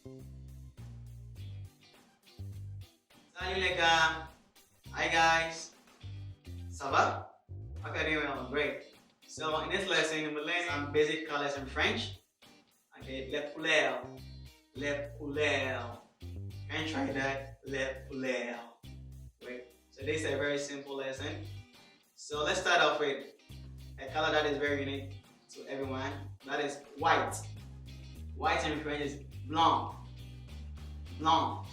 Salut les gars. Hi guys. Ça va? Okay, doing well, great. So in this lesson, we'll learn some basic colors in French. Okay, les couleurs. Les couleurs. And try that. Les couleurs. Great. So this is a very simple lesson. So let's start off with a color that is very unique to everyone. That is white. White in French is blanc. Blanc.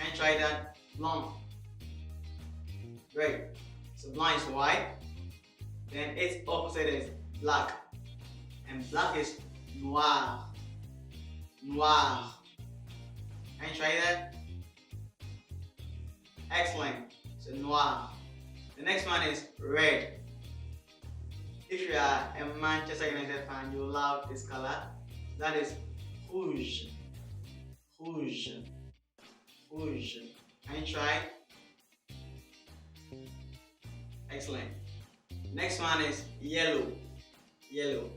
And try that. Blanc. Great. So blanc is white. Then its opposite is black. And black is noir. Noir. And try that. Excellent. So noir. The next one is red. If you are a Manchester United fan, you love this color. That is rouge. Rouge. Rouge. And try. Excellent. Next one is yellow. Yellow.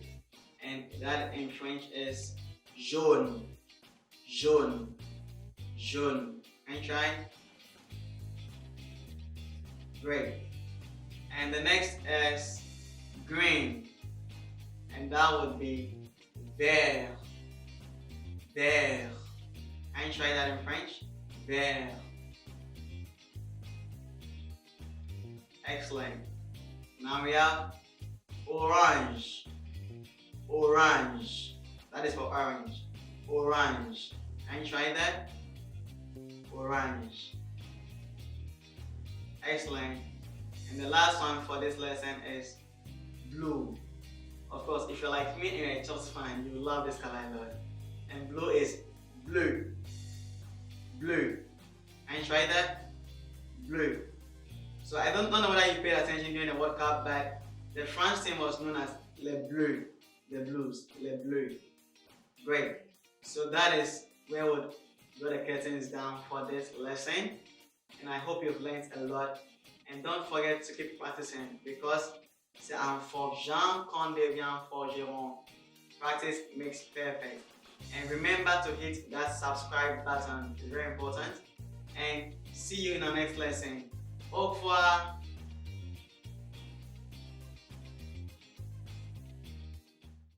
And that in French is jaune. Jaune. Jaune. And try. Great. And the next is green. And that would be vert. Vert. And try that in French. Vert. Excellent. Now we have orange. Orange. That is for orange. Orange. And try that. Orange. Excellent. And the last one for this lesson is blue. Of course, if you're like me and you're a Chelsea fan, you love this color a lot. And blue is bleu. Bleu. And try that. Bleu. So I don't know whether you paid attention during the World Cup, but the France team was known as Les Bleus. The Blues. Les Bleus. Great. So that is where we would draw the curtains down for this lesson. And I hope you've learned a lot. And don't forget to keep practicing because c'est en forgeant qu'on devient forgeron. Practice makes perfect. And remember to hit that subscribe button. It's very important. And see you in the next lesson. Au revoir.